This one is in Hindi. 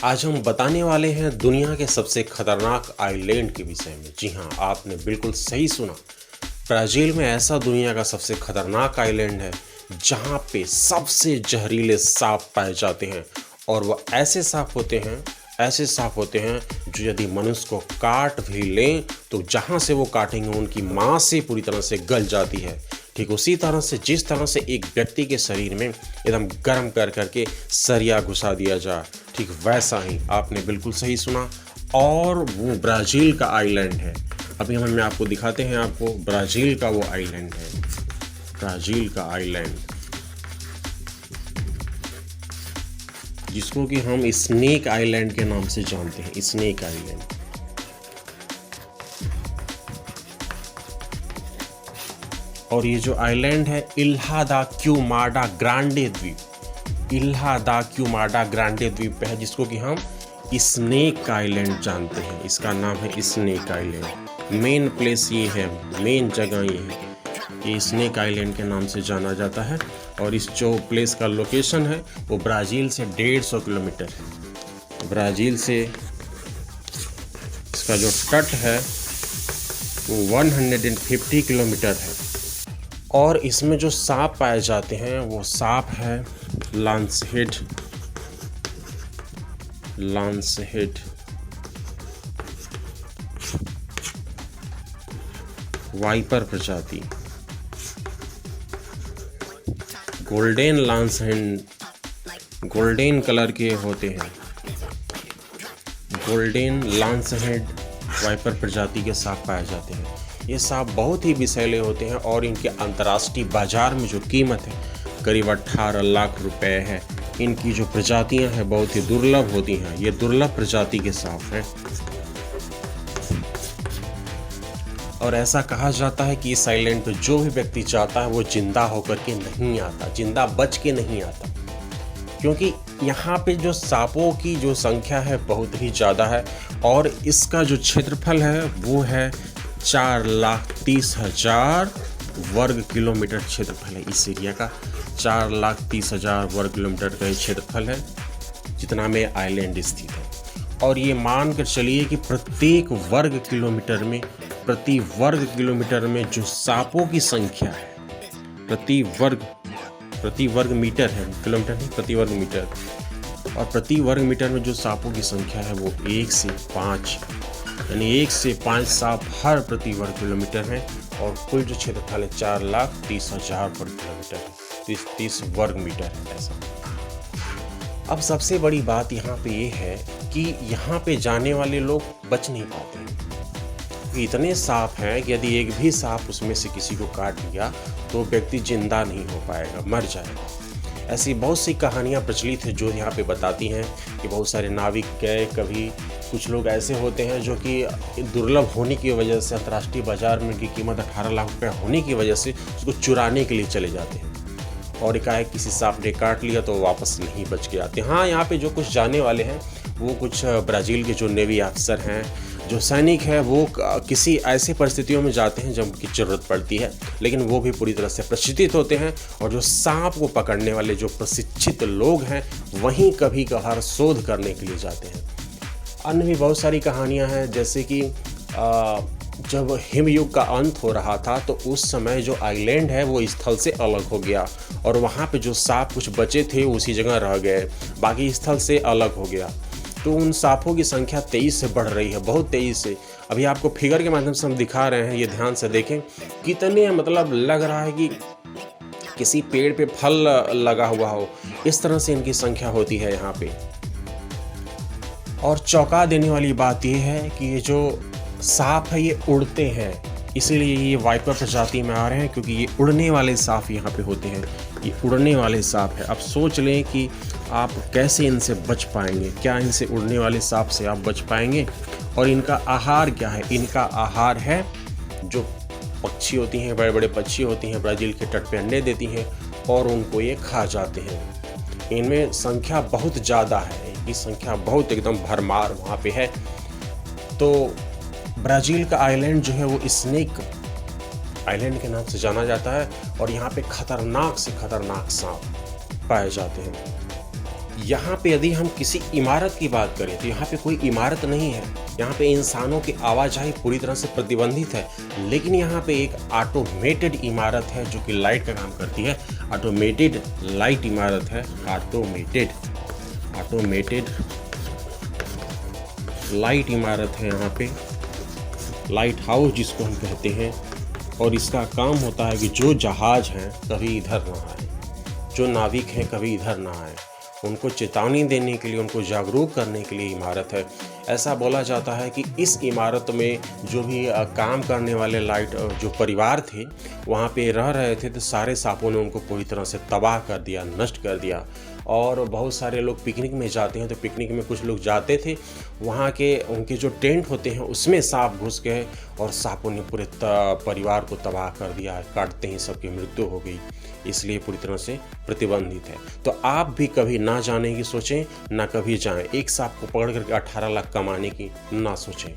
आज हम बताने वाले हैं दुनिया के सबसे खतरनाक आइलैंड के विषय में। जी हाँ, आपने बिल्कुल सही सुना। ब्राज़ील में ऐसा दुनिया का सबसे खतरनाक आइलैंड है जहाँ पे सबसे जहरीले सांप पाए जाते हैं और वह ऐसे सांप होते हैं जो यदि मनुष्य को काट भी लें तो जहाँ से वो काटेंगे उनकी मांस से पूरी तरह से गल जाती है। ठीक उसी तरह से जिस तरह से एक व्यक्ति के शरीर में एकदम गर्म कर करके सरिया घुसा दिया जाए, ठीक वैसा ही आपने बिल्कुल सही सुना। और वो ब्राज़ील का आइलैंड है। अभी हम आपको दिखाते हैं, आपको ब्राज़ील का वो आइलैंड है, ब्राज़ील का आइलैंड जिसको कि हम स्नेक आइलैंड के नाम से जानते हैं, स्नेक आइलैंड। और ये जो आइलैंड है इल्हा दा क्यूमाडा ग्रांडे द्वीप, इल्हा दा क्यूमाडा ग्रांडे द्वीप पे है, जिसको कि हम स्नेक आइलैंड जानते हैं। इसका नाम है स्नेक आइलैंड। मेन प्लेस ये है, मेन जगह ये है, ये स्नेक आइलैंड के नाम से जाना जाता है। और इस जो प्लेस का लोकेशन है वो ब्राज़ील से 150 किलोमीटर है। ब्राज़ील से इसका जो तट है वो 150 किलोमीटर है। और इसमें जो सांप पाए जाते हैं वो सांप है लांसहेड, वाइपर प्रजाति, गोल्डन लांसहेड, गोल्डन कलर के होते हैं। गोल्डन लांसहेड वाइपर प्रजाति के सांप पाए जाते हैं। ये सांप बहुत ही विषैले होते हैं और इनके अंतर्राष्ट्रीय बाजार में जो कीमत है करीब 18 लाख रुपए है। इनकी जो प्रजातियां हैं बहुत ही दुर्लभ होती हैं। ये दुर्लभ प्रजाति के सांप हैं और ऐसा कहा जाता है कि इस आइलैंड पर जो भी व्यक्ति जाता है वो जिंदा होकर के नहीं आता, जिंदा बच के नहीं आता, क्योंकि यहाँ पे जो सांपों की जो संख्या है बहुत ही ज़्यादा है। और इसका जो क्षेत्रफल है वो है 4,30,000 वर्ग किलोमीटर क्षेत्रफल है। इस एरिया का 4,30,000 वर्ग किलोमीटर का क्षेत्रफल है जितना में आइलैंड स्थित है। और ये मान कर चलिए कि प्रत्येक वर्ग किलोमीटर में, प्रति वर्ग किलोमीटर में जो सांपों की संख्या है, प्रति वर्ग मीटर है, किलोमीटर नहीं, प्रति वर्ग मीटर, और प्रति वर्ग मीटर में जो सांपों की संख्या है वो 1 से 5, यानी 1 से 5 सांप हर प्रति वर्ग किलोमीटर है। और कुल जो क्षेत्रफल है 4,30,000 वर्ग किलोमीटर है, 30 वर्ग मीटर है ऐसा। अब सबसे बड़ी बात यहाँ पे ये है कि यहाँ पे जाने वाले लोग बच नहीं पाते हैं। इतने सांप हैं कि यदि एक भी सांप उसमें से किसी को काट लिया तो व्यक्ति जिंदा नहीं हो पाएगा, मर जाएगा। ऐसी बहुत सी कहानियाँ प्रचलित है जो यहाँ पे बताती हैं कि बहुत सारे नाविक गए, कभी कुछ लोग ऐसे होते हैं जो कि दुर्लभ होने की वजह से, अंतर्राष्ट्रीय बाजार में उनकी कीमत 18 लाख रुपये होने की वजह से उसको चुराने के लिए चले जाते हैं और एकाएक किसी सांप ने काट लिया तो वापस नहीं बच के आते। हाँ, यहाँ पे जो कुछ जाने वाले हैं वो कुछ ब्राज़ील के जो नेवी अफसर हैं, जो सैनिक हैं, वो किसी ऐसी परिस्थितियों में जाते हैं जब उनकी ज़रूरत पड़ती है, लेकिन वो भी पूरी तरह से प्रशिक्षित होते हैं। और जो सांप को पकड़ने वाले जो प्रशिक्षित लोग हैं वहीं कभी कभार शोध करने के लिए जाते हैं। अन्य भी बहुत सारी कहानियाँ हैं, जैसे कि जब हिमयुग का अंत हो रहा था तो उस समय जो आइलैंड है वो स्थल से अलग हो गया और वहाँ पे जो सांप कुछ बचे थे उसी जगह रह गए, बाकी स्थल से अलग हो गया। तो उन सांपों की संख्या तेज़ी से बढ़ रही है, बहुत तेज़ी से। अभी आपको फिगर के माध्यम से हम दिखा रहे हैं, ये ध्यान से देखें कितने, मतलब लग रहा है कि किसी पेड़ पे फल लगा हुआ हो, इस तरह से इनकी संख्या होती है यहाँ पे। और चौंका देने वाली बात यह है कि ये जो सांप है ये उड़ते हैं, इसीलिए ये वाइपर प्रजाति में आ रहे हैं, क्योंकि ये उड़ने वाले सांप यहाँ पे होते हैं। ये उड़ने वाले सांप है। अब सोच लें कि आप कैसे इनसे बच पाएंगे, क्या इनसे उड़ने वाले सांप से आप बच पाएंगे? और इनका आहार क्या है? इनका आहार है जो पक्षी होती हैं, बड़े बड़े पक्षी होती हैं, ब्राज़ील के तट पे अंडे देती हैं और उनको ये खा जाते हैं। इनमें संख्या बहुत ज़्यादा है, इनकी संख्या बहुत एकदम भरमार वहाँ पे है। तो ब्राज़ील का आइलैंड जो है वो स्नेक आइलैंड के नाम से जाना जाता है और यहाँ पे खतरनाक से खतरनाक सांप पाए जाते हैं। यहाँ पे यदि हम किसी इमारत की बात करें तो यहाँ पे कोई इमारत नहीं है, यहाँ पे इंसानों की आवाजाही पूरी तरह से प्रतिबंधित है। लेकिन यहाँ पे एक ऑटोमेटेड इमारत है जो कि लाइट का काम करती है। ऑटोमेटेड लाइट इमारत है, ऑटोमेटेड लाइट इमारत है यहाँ पे, लाइट हाउस जिसको हम कहते हैं। और इसका काम होता है कि जो जहाज हैं कभी इधर ना आए, जो नाविक हैं कभी इधर ना आए, उनको चेतावनी देने के लिए, उनको जागरूक करने के लिए इमारत है। ऐसा बोला जाता है कि इस इमारत में जो भी काम करने वाले लाइट जो परिवार थे वहाँ पे रह रहे थे, तो सारे सांपों ने उनको पूरी तरह से तबाह कर दिया, नष्ट कर दिया। और बहुत सारे लोग पिकनिक में जाते हैं, तो पिकनिक में कुछ लोग जाते थे, वहाँ के उनके जो टेंट होते हैं उसमें सांप घुस गए और सांपों ने पूरे परिवार को तबाह कर दिया, काटते ही सबकी मृत्यु हो गई। इसलिए पूरी तरह से प्रतिबंधित है। तो आप भी कभी ना जाने की सोचें, ना कभी जाएं। एक सांप को पकड़ करके 18 लाख कमाने की ना सोचें।